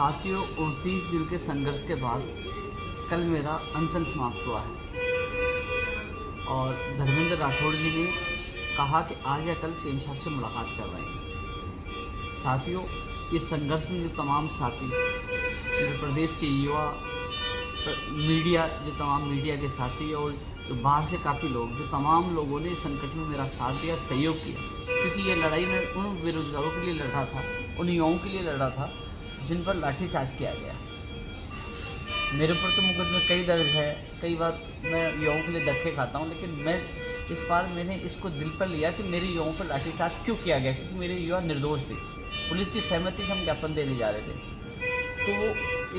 साथियों 29 दिन के संघर्ष के बाद कल मेरा अनशन समाप्त हुआ है और धर्मेंद्र राठौड़ जी ने कहा कि आज या कल सीएम साहब से मुलाकात करवाएंगे। साथियों, इस संघर्ष में जो तमाम साथी, जो प्रदेश के युवा, मीडिया, जो तमाम मीडिया के साथी और जो बाहर से काफ़ी लोग, जो तमाम लोगों ने इस संकट में मेरा साथ दिया, सहयोग किया, क्योंकि ये लड़ाई में उन बेरोजगारों के लिए लड़ रहा था, उन युवाओं के लिए लड़ रहा था जिन पर लाठीचार्ज किया गया। मेरे ऊपर तो मुकदमे कई दर्ज है, कई बार मैं युवाओं के लिए धक्के खाता हूँ, लेकिन मैं इस बार मैंने इसको दिल पर लिया कि मेरे युवाओं पर लाठीचार्ज क्यों किया गया, क्योंकि मेरे युवा निर्दोष थे। पुलिस की सहमति से हम ज्ञापन देने जा रहे थे, तो वो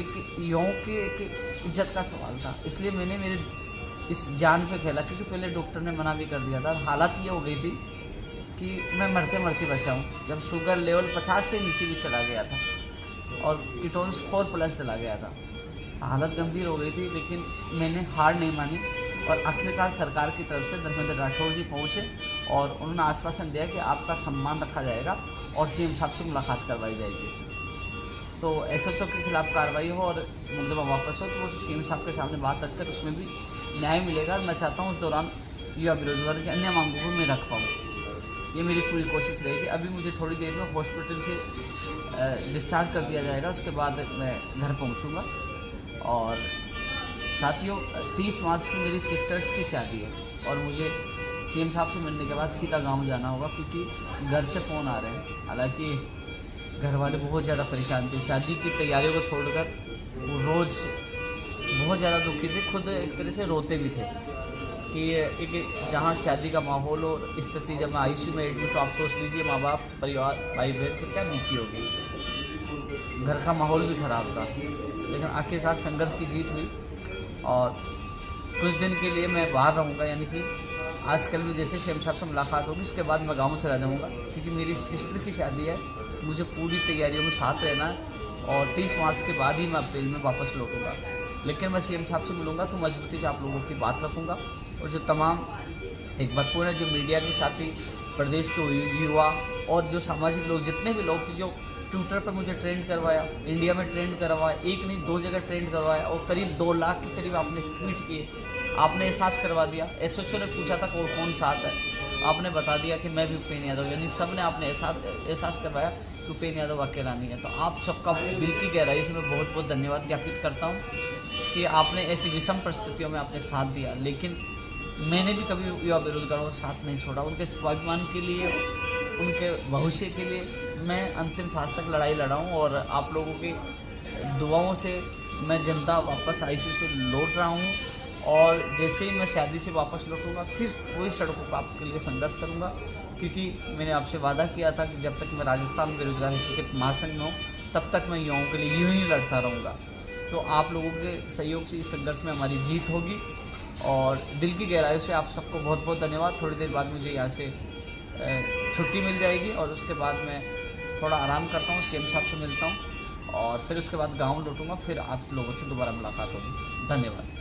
एक युवाओं की एक इज्जत का सवाल था, इसलिए मैंने मेरे इस जान पे खेला। क्योंकि पहले डॉक्टर ने मना भी कर दिया था। हालत ये हो गई थी कि मैं मरते मरते बचा हूँ। जब शुगर लेवल 50 से नीचे भी चला गया था और कीटोन्स 4+ चला गया था, हालत गंभीर हो गई थी, लेकिन मैंने हार नहीं मानी और आखिरकार सरकार की तरफ से धर्मेंद्र राठौड़ जी पहुँचे और उन्होंने आश्वासन दिया कि आपका सम्मान रखा जाएगा और सीएम साहब से मुलाकात करवाई जाएगी। तो SHO के खिलाफ कार्रवाई हो और मुकदमा वापस हो, तो वो सीएम साहब के सामने बात रखकर उसमें भी न्याय मिलेगा। मैं चाहता हूँ उस दौरान युवा बेरोजगार की अन्य मांगों को मैं रख पाऊँ, ये मेरी पूरी कोशिश रहेगी। अभी मुझे थोड़ी देर में हॉस्पिटल से डिस्चार्ज कर दिया जाएगा, उसके बाद मैं घर पहुँचूँगा। और साथियों, 30 मार्च की मेरी सिस्टर्स की शादी है और मुझे सीएम साहब से मिलने के बाद सीधा गांव जाना होगा, क्योंकि घर से फ़ोन आ रहे हैं। हालांकि घर वाले बहुत ज़्यादा परेशान थे, शादी की तैयारियों को छोड़कर वो रोज़ बहुत ज़्यादा दुखी थे, खुद एक तरह से रोते भी थे कि एक जहाँ शादी का माहौल और स्थिति, जब मैं ICU में एडमिट, तो आप सोच लीजिए माँ बाप, परिवार, भाई बहन की क्या बीती होगी। घर का माहौल भी ख़राब था, लेकिन आखिरकार संघर्ष की जीत हुई और कुछ दिन के लिए मैं बाहर रहूँगा। यानी कि आजकल में जैसे सीएम साहब से मुलाकात होगी, उसके बाद मैं गाँव चला जाऊँगा, क्योंकि मेरी सिस्टर की शादी है। मुझे पूरी तैयारियों में साथ रहना है और 30 मार्च के बाद ही मैं अप्रैल में वापस लौटूँगा। लेकिन मैं सीएम साहब से मिलूँगा तो मजबूती से आप लोगों की बात रखूँगा और जो तमाम, एक बार पूरे जो मीडिया के साथी, प्रदेश के युवा और जो सामाजिक लोग, जितने भी लोग जो ट्विटर पर मुझे ट्रेंड करवाया, इंडिया में ट्रेंड करवाया, एक नहीं 2 जगह ट्रेंड करवाया और करीब 2 लाख के करीब आपने ट्वीट किए, आपने एहसास करवा दिया। SHO ने पूछा था कौन साथ है, आपने बता दिया कि मैं भी उपेंद्र यादव, यानी सब ने आपने एहसास करवाया कि उपेंद्र यादव अकेला नहीं है। तो आप सबका दिल की गहराई से मैं बहुत बहुत धन्यवाद ज्ञापित करता हूँ कि आपने ऐसी विषम परिस्थितियों में आपने साथ दिया, लेकिन मैंने भी कभी युवा बेरोजगारों का साथ नहीं छोड़ा। उनके स्वाभिमान के लिए, उनके भविष्य के लिए मैं अंतिम सांस तक लड़ाई लड़ा हूँ और आप लोगों की दुआओं से मैं जनता वापस ICU से लौट रहा हूँ और जैसे ही मैं शादी से वापस लौटूंगा फिर वही सड़कों पर आपके लिए संघर्ष करूँगा, क्योंकि मैंने आपसे वादा किया था कि जब तक मैं राजस्थान बेरोजगार क्रिकेट महासंघ में हूँ, तब तक मैं युवाओं के लिए यूँ ही लड़ता रहूँगा। तो आप लोगों के सहयोग से इस संघर्ष में हमारी जीत होगी और दिल की गहराई से आप सबको बहुत बहुत धन्यवाद। थोड़ी देर बाद मुझे यहाँ से छुट्टी मिल जाएगी और उसके बाद मैं थोड़ा आराम करता हूँ, सीएम साहब से मिलता हूँ और फिर उसके बाद गाँव लौटूंगा, फिर आप लोगों से दोबारा मुलाकात होगी। धन्यवाद।